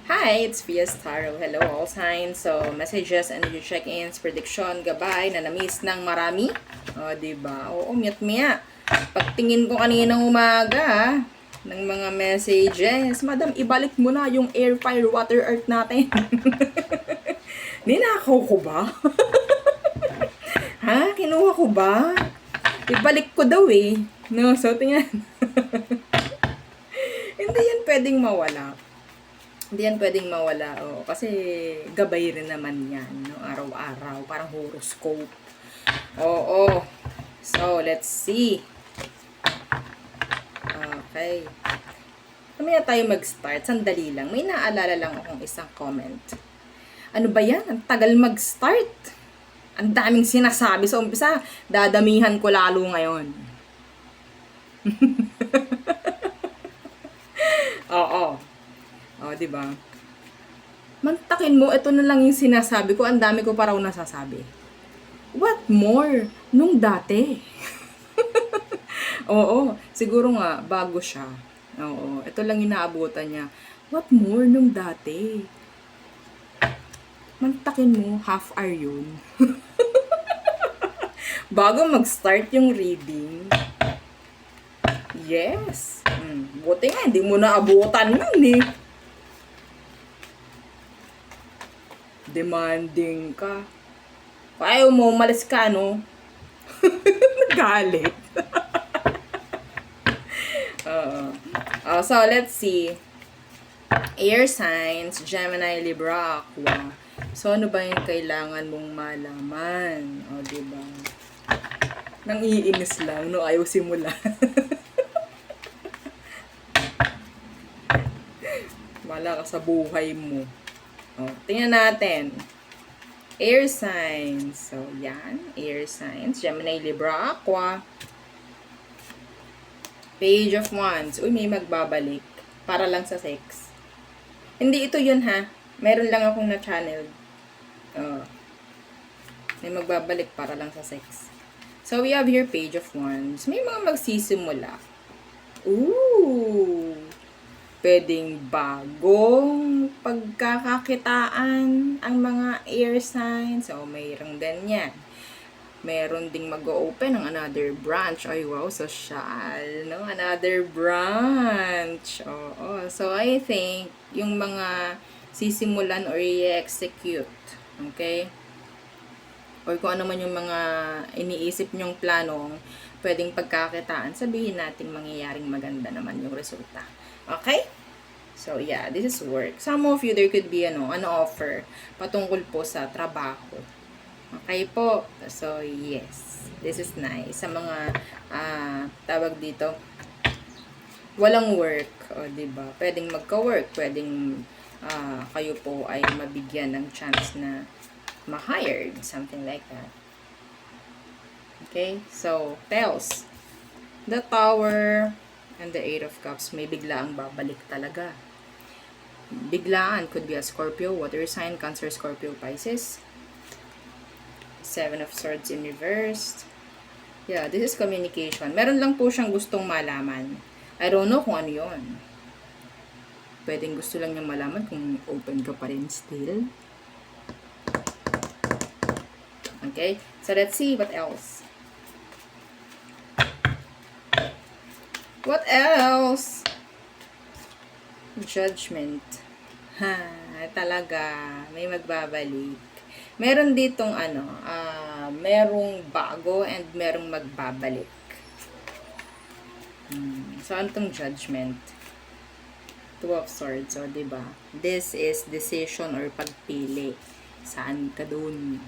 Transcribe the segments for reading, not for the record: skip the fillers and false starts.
Hi, it's Pia's Tarot. Hello, all signs. So, messages, energy check-ins, prediction, gabay, na na-miss ng marami. O, diba? Oo, miyat-miya. Pagtingin ko kaninang umaga, ng mga messages, Madam, ibalik mo na yung air, fire, water, earth natin. Ninakaw ko ba? Ha? Kinuha ko ba? Ibalik ko daw eh. No, so tingnan. Hindi yan pwedeng mawala. Hindi yan pwedeng mawala, oh. Kasi gabay rin naman yan, no? Araw-araw, parang horoscope. Oo. So, let's see. Okay. Mamaya tayo mag-start. Sandali lang. May naalala lang akong isang comment. Ano ba yan? Ang tagal mag-start. Ang daming sinasabi sa umpisa. Dadamihan ko lalo ngayon. Oo. O, di ba? Mantakin mo, ito na lang yung sinasabi ko. Ang dami ko pa raw nasasabi. What more? Nung dati. Oo, siguro nga, bago siya. Oo, ito lang inaabutan niya. What more nung dati? Mantakin mo, half hour yun. Bago mag-start yung reading. Yes. Buti nga, hindi mo naabutan yun eh. Demanding ka. Ayaw mo, umalis ka, no? Galit. So, let's see. Air signs, Gemini, Libra, Aqua. So, ano ba yung kailangan mong malaman? O, diba? Nang iinis lang, no? Ayaw simula. Wala ka sa buhay mo. O, tingnan natin. Air signs. So, yan. Air signs. Gemini, Libra, Aqua. Page of Wands. Uy, may magbabalik. Para lang sa sex. Hindi ito yun, ha? Meron lang akong na-channel. May magbabalik para lang sa sex. So, we have here Page of Wands. May mga magsisimula. Ooh! Pwedeng bagong pagkakakitaan ang mga air signs. So, mayroong ganyan. Meron ding mag-open ng another branch. Ay, wow, social, no? Another branch. Oo. So, I think, yung mga sisimulan or i-execute, okay? Or kung ano man yung mga iniisip nyong planong pwedeng pagkakitaan, sabihin natin mangyayaring maganda naman yung resulta. Okay? So, yeah, this is work. Some of you, there could be an offer patungkol po sa trabaho. Okay po. So, yes. This is nice. Sa mga, tawag dito, walang work. O, diba? Pwedeng magka-work. Pwedeng kayo po ay mabigyan ng chance na ma-hired. Something like that. Okay? So, tails. The Tower and the Eight of Cups. May biglaang babalik talaga. Biglaan could be a Scorpio, water sign, Cancer, Scorpio, Pisces. Seven of Swords in reversed. Yeah, this is communication. Meron lang po siyang gustong malaman. I don't know kung ano yun. Pwedeng gusto lang niyang malaman kung open ka pa rin still. Okay? So, let's see what else. What else? Judgment. Ha, talaga. May magbabalik. Meron ditong merong bago and merong magbabalik. So, ano tong judgment? Two of Swords, o, diba? This is decision or pagpili. Saan ka dun?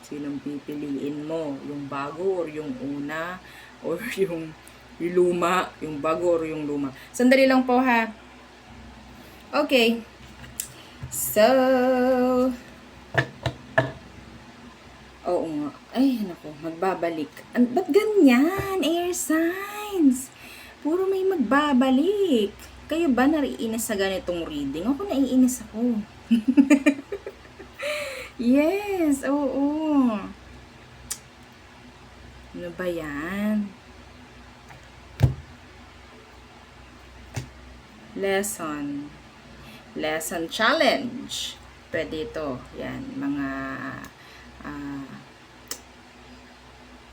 Sinong pipiliin mo? Yung bago or yung una? Or yung luma? Yung bago or yung luma? Sandali lang po, ha? Okay. So, oo nga. Ay, naku, magbabalik. Ba't ganyan? Air signs. Puro may magbabalik. Kayo ba naiinis sa ganitong reading? Ako naiinis ako. Yes, oo. Ano ba yan? Lesson. Lesson challenge. Pwede ito. Yan, mga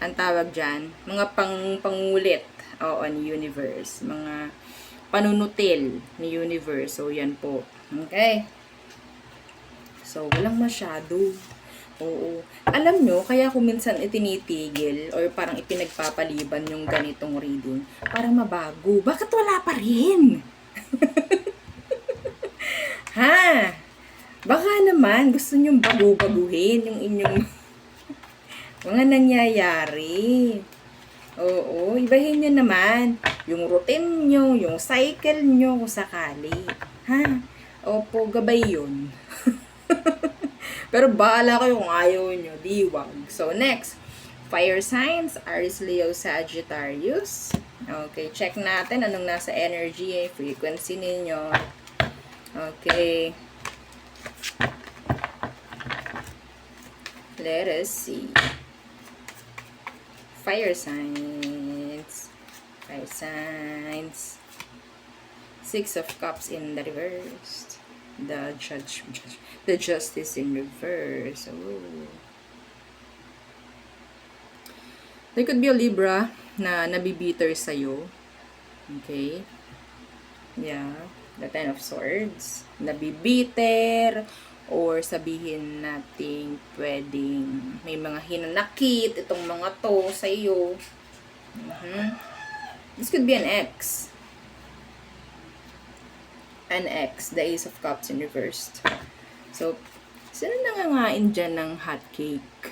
ang tawag dyan, mga pangulit ni universe. Mga panunutil ni universe. So, yan po. Okay? So, walang masyado. Oo. Alam nyo, kaya kung minsan itinitigil or parang ipinagpapaliban yung ganitong reading, parang mabago. Bakit wala pa rin? Ha? Baka naman gusto nyong bago-baguhin yung inyong mga nangyayari. Oo, ibahin nyo naman yung routine nyo, yung cycle nyo kung sakali. Ha? Opo, gabay yun. Pero baala kayo kung ayaw nyo, diwag. So, next. Fire signs, Aries, Leo, Sagittarius. Okay, check natin anong nasa energy, frequency ninyo. Okay. Let us see. Fire signs. Fire signs. Six of Cups in the reverse. The Justice in reverse. Oh. There could be a Libra na nabibitter sa'yo. Okay? Yeah. The Ten of Swords. Nabibitter. Or sabihin natin pwedeng may mga hinanakit itong mga to sa'yo. This could be an ex. An ex. The Ace of Cups in reversed. So, sino nangangain dyan ng hot cake?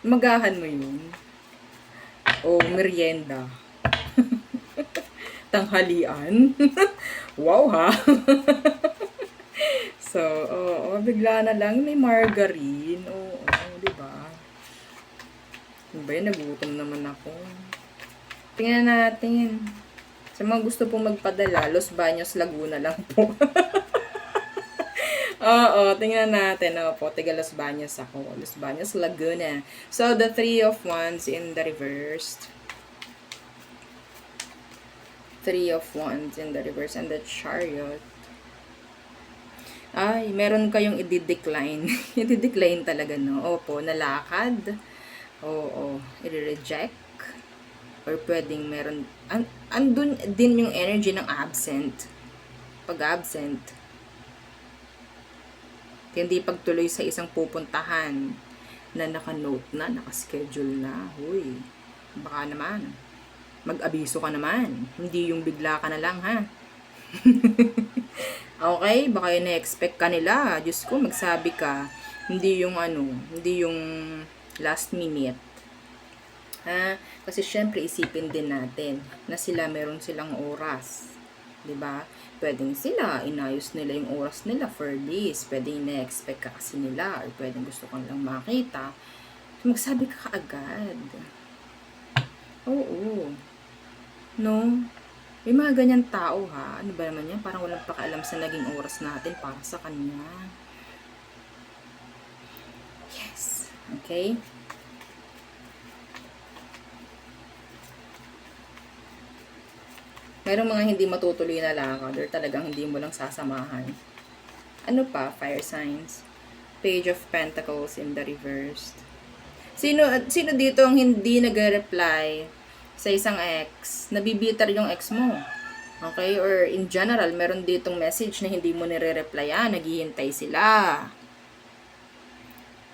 Magahan mo yun? O merienda? Tanghalian? Wow ha! So, bigla na lang may margarine. Oo, diba? Ano ba yun? Nagutom naman ako. Tingnan natin. Sa mga gusto pong magpadala, Los Baños, Laguna lang po. Oo, tingnan natin. Opo, taga Los Baños ako. Los Baños, Laguna. So, the Three of Wands in the reversed. Three of Wands in the reverse and the Chariot. Ay, meron kayong i-decline. I-decline talaga, no? Opo, nalakad. Oo, i-reject. Or pwedeng meron, andun din yung energy ng absent. Pag-absent. Hindi pagtuloy sa isang pupuntahan na naka-note na, naka-schedule na. Huy, baka naman. Mag-abiso ka naman. Hindi yung bigla ka na lang, ha? Okay, baka yun na-expect ka nila. Diyos ko, magsabi ka. Hindi yung hindi yung last minute. Ha? Kasi syempre isipin din natin na sila meron silang oras. 'Di ba? Pwedeng sila inayos nila yung oras nila for this. Pwedeng na-expect ka kasi nila or pwedeng gusto kang lang makita. Magsabi ka kaagad. Oo. No? May mga ganyan tao ha. Ano ba naman yan? Parang walang pakialam sa naging oras natin para sa kanya. Yes. Okay? Merong mga hindi matutuloy na lakad or talagang hindi mo lang sasamahan. Ano pa? Fire signs. Page of Pentacles in the reversed. Sino dito ang hindi nag-reply sa isang ex? Nabibitter yung ex mo. Okay? Or in general, meron ditong message na hindi mo nire-replyan. Naghihintay sila.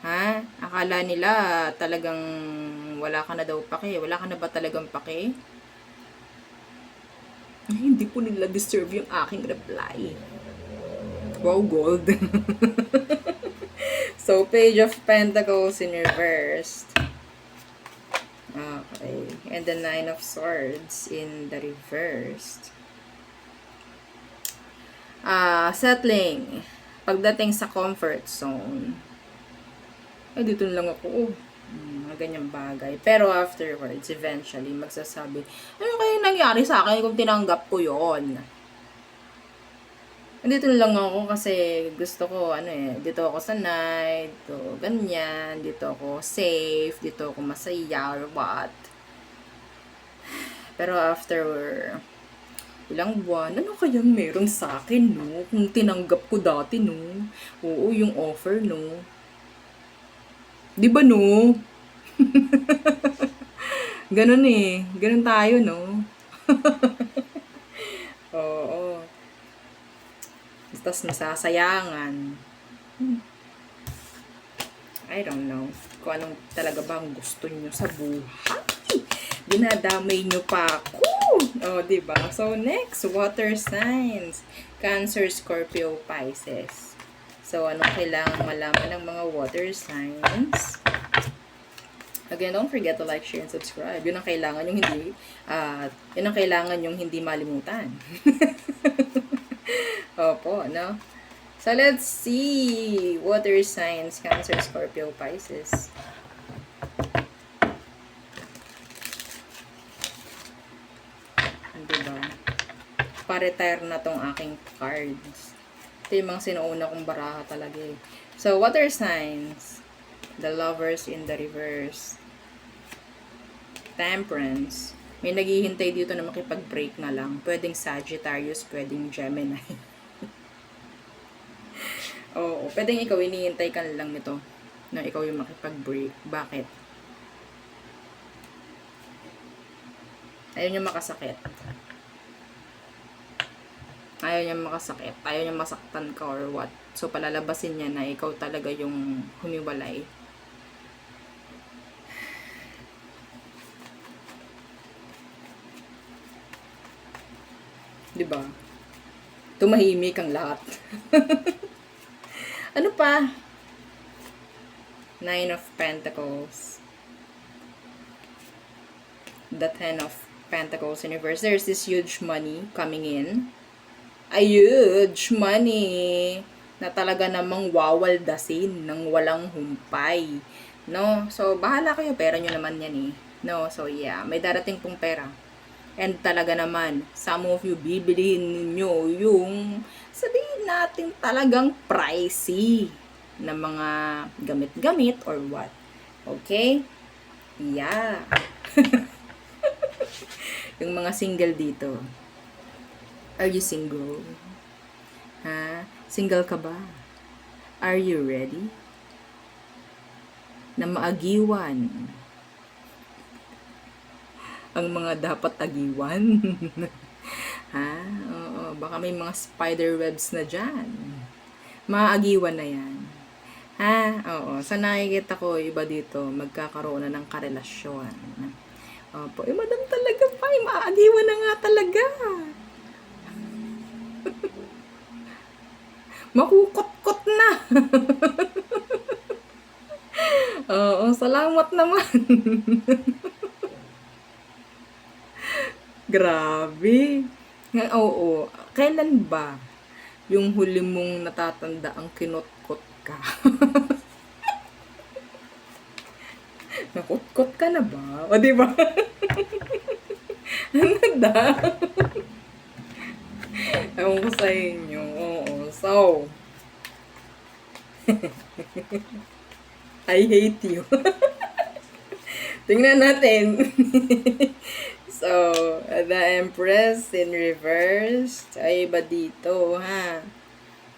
Ha? Akala nila talagang wala ka na daw pake. Wala ka na ba talagang pake? Hindi po nila deserve yung aking reply. Wow, gold. So, Page of Pentacles in reversed. Okay. And the Nine of Swords in the reversed. Settling. Pagdating sa comfort zone. Ay, dito lang ako. Mga ganyang bagay. Pero afterwards, eventually, magsasabi, ano kaya nangyari sa akin kung tinanggap ko yon? Dito lang ako kasi gusto ko, dito ako sanay, dito ganyan, dito ako safe, dito ako masaya, or what. Pero after Ilang buwan. Ano kayang meron sa akin, no? Kung tinanggap ko dati, no? Oo, yung offer, no? Di ba, no? Ganun eh. Ganun tayo, no? Oo. Tapos nasasayangan. I don't know. Kung anong talaga ba ang gusto nyo sa buhay. Dinadamay nyo pa ako. Oh, diba? So, next, water signs. Cancer, Scorpio, Pisces. So, anong kailangan malaman ng mga water signs? Again, don't forget to like, share, and subscribe. Yun ang kailangan yung hindi, yun ang kailangan yung hindi malimutan. Opo, no? So, let's see. Water signs, Cancer, Scorpio, Pisces. Diba? Pa-retire na tong aking cards. Ito yung mga sinuuna kong baraha talaga eh. So, water signs. The Lovers in the reverse. Temperance. May naghihintay dito na makipag-break na lang. Pwedeng Sagittarius, pwedeng Gemini. Oo, pwedeng ikaw, inihintay ka lang nito na ikaw yung makipag-break. Bakit? Ayaw niya makasakit. Ayaw niya makasakit. Ayaw niya masaktan ka or what. So, palalabasin niya na ikaw talaga yung humiwalay. Diba? Tumahimik ang lahat. Ano pa? Nine of Pentacles. The Ten of Pentacles in reverse. There's this huge money coming in. A huge money na talaga namang wawaldasin ng walang humpay. No? So, bahala kayo. Pera nyo naman yan eh. No? So, yeah. May darating pong pera. And talaga naman, some of you, bibilihin nyo yung, sabihin natin talagang pricey na mga gamit-gamit or what. Okay? Yeah. Yung mga single dito. Are you single? Ha? Single ka ba? Are you ready? Na maagiwan ang mga dapat agiwan. Ha? Oo, baka may mga spider webs na dyan. Maagiwan na yan. Ha? Oo. Sa nakikita ko, iba dito, magkakaroon na ng karelasyon. Opo. Madam talaga pa. Maagiwan na nga talaga. Makukot-kot na. Oo. Salamat naman. Grabe. Oo. Kailan ba yung huli mong natatanda ang kinutkot ka? Nakutkot ka na ba? O, diba? Ano daw? Ewan ko sa inyo. Oo. So, I hate you. Tingnan natin. So, the Empress in reverse. Ay, iba dito, ha?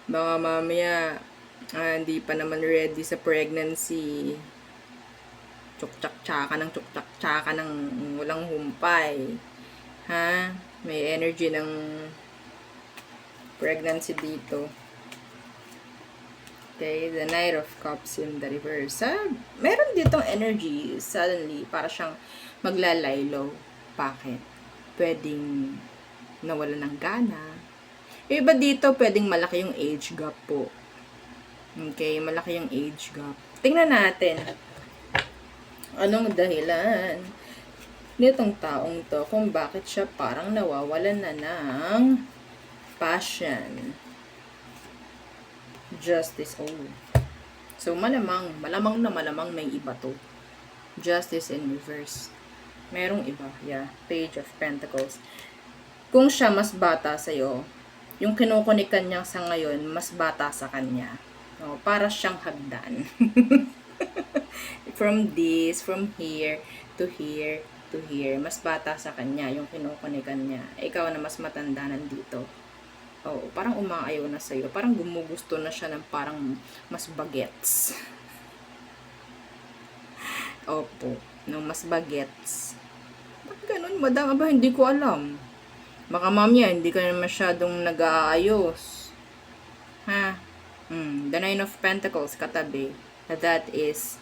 Baka mamaya, hindi pa naman ready sa pregnancy. Tsuk-tsak-tsaka ng walang humpay. Ha? May energy ng pregnancy dito. Okay, the Knight of Cups in the reverse. Meron ditong energy, suddenly, para siyang maglalaylo. Bakit? Pwedeng nawala ng gana. Yung iba dito, pwedeng malaki yung age gap po. Okay, malaki yung age gap. Tingnan natin. Anong dahilan nitong taong to kung bakit siya parang nawawalan na ng passion. Justice. Oh. So, malamang na malamang may iba to. Justice in reverse. Merong iba. Yeah. Page of Pentacles. Kung siya mas bata sa'yo, yung kinukunikan niya sa ngayon, mas bata sa kanya. Oh, para siyang hagdan. From here to here, to here. Mas bata sa kanya yung kinukunikan niya. Ikaw na mas matanda nandito. Oo, parang umaayaw na sa'yo. Parang gumugusto na siya ng parang mas bagets. Opo, ng mas bagets. Ba't ganun, madam? Aba, hindi ko alam. Baka mamaya, hindi ka na masyadong nag-aayos. Ha? The Nine of Pentacles, katabi. That is,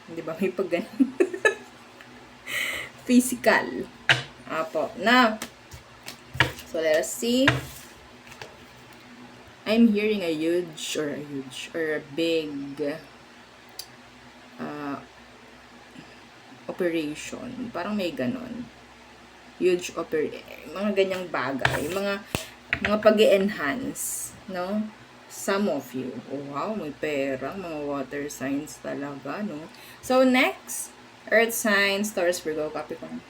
di ba, may pag ganun? Physical. Apo. Now, so let us see. I'm hearing a big operation. Parang may ganon. Huge mga ganyang bagay, mga pag-enhance, no? Some of you, oh wow, may pera, mga water signs talaga, no? So next, earth signs, Taurus, Virgo, Capricorn.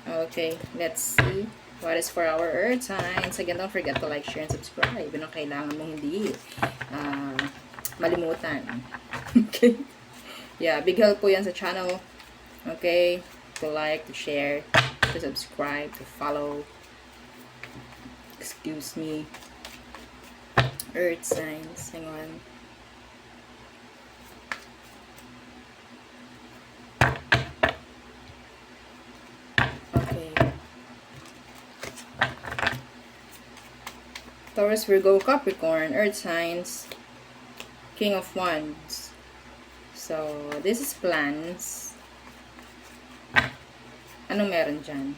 Okay, let's see what is for our earth signs. Again, don't forget to like, share, and subscribe. Yun ang kailangan mong hindi malimutan. Okay, yeah, big help po yan sa channel. Okay, to like, to share, to subscribe, to follow. Excuse me. Earth signs. Hang on. Okay. Taurus, Virgo, Capricorn. Earth signs. King of Wands. So, this is plans. Anong meron dyan?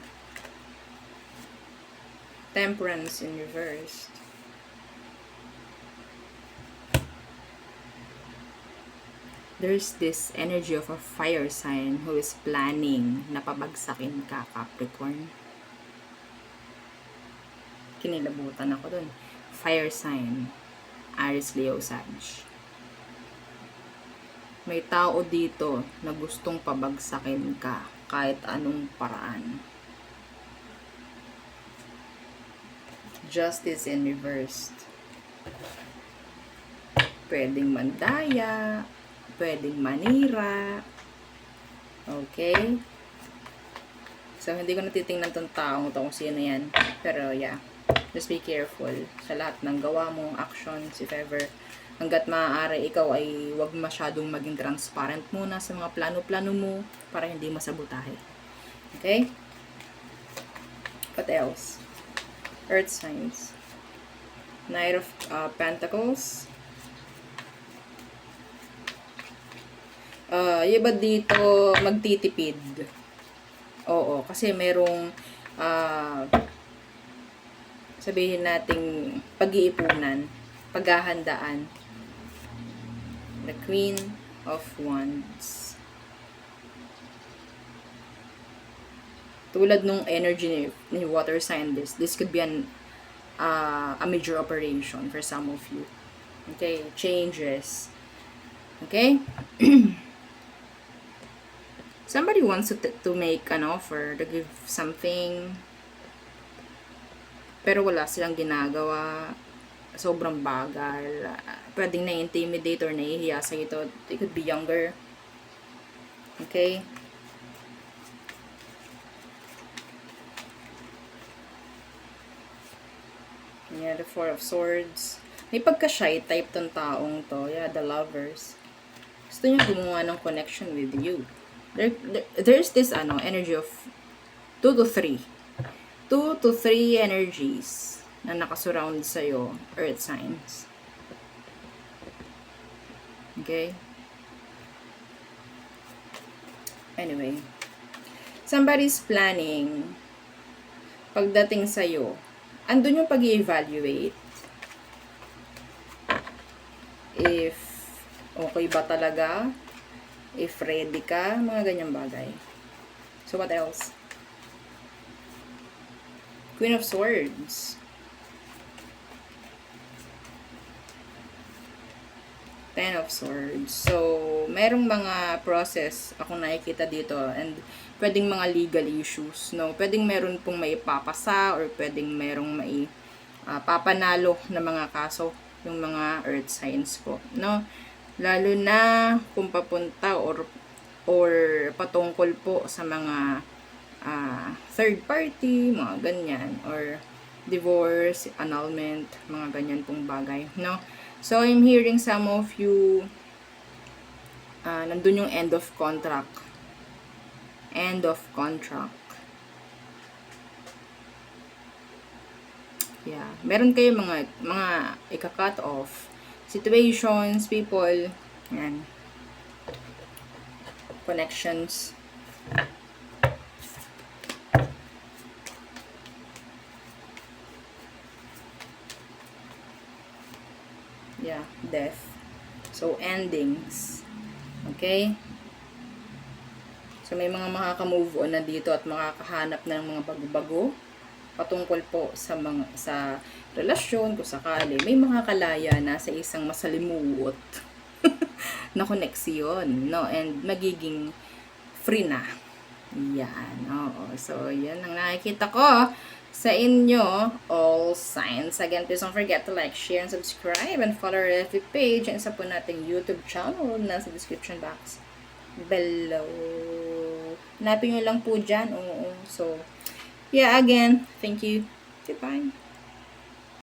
Temperance in reverse. There's this energy of a fire sign who is planning na pabagsakin ka, Capricorn. Kinilabutan ako dun. Fire sign. Aries, Leo, Sag. May tao dito na gustong pabagsakin ka kahit anong paraan. Justice in reversed. Pwedeng mandaya, pwedeng manira. Okay? So, hindi ko natitingnan tong taong to kung sino yan. Pero, yeah. Just be careful sa lahat ng gawa mong actions, if ever. Hanggat maaari, ikaw ay wag masyadong maging transparent muna sa mga plano-plano mo para hindi masabotahe. Okay? What else? Earth signs. Knight of Pentacles. Iba dito magtitipid. Oo, kasi merong sabihin nating pag-iipunan, paghahandaan. The Queen of Wands. Tulad nung energy ni water sign, this could be a major operation for some of you. Okay, changes. Okay? Somebody wants to make an offer, to give something, pero wala silang ginagawa. Sobrang bagal. Pwedeng na-intimidate or nahihiya sa ito. It could be younger. Okay? Yeah, the Four of Swords. May pagka-shy type tong taong to. Yeah, the Lovers. Gusto niya gumawa ng connection with you. There's this energy of 2 to 3. 2 to 3 energies na nakasurround sa'yo, earth signs. Okay? Anyway, somebody's planning pagdating sa'yo. Andun yung pag-i-evaluate if okay ba talaga, if ready ka, mga ganyang bagay. So, what else? Queen of Swords. Ten of Swords. So, merong mga process akong nakikita dito and pwedeng mga legal issues, no? Pwedeng meron pong may papasa or pwedeng merong may papanalo na mga kaso yung mga earth signs po, no? Lalo na kung papunta or or patungkol po sa mga third party, mga ganyan, or divorce, annulment, mga ganyan pong bagay, no? So, I'm hearing some of you, nandun yung end of contract. End of contract. Yeah. Meron kayo mga ika-cut off situations, people, yan. Connections. Yeah, death. So, endings. Okay? So, may mga makaka-move on na dito at makakahanap ng mga bago-bago patungkol po sa relasyon, kung sakali. May mga kalaya na sa isang masalimuot na koneksyon, no? And magiging free na. Yan. Oo. So, yan ang nakikita ko sa inyo, all signs. Again, please don't forget to like, share, and subscribe, and follow our FB page, and sa po nating YouTube channel na sa description box below. Hanapin nyo lang po dyan. Oo. So, yeah, again, thank you. Goodbye.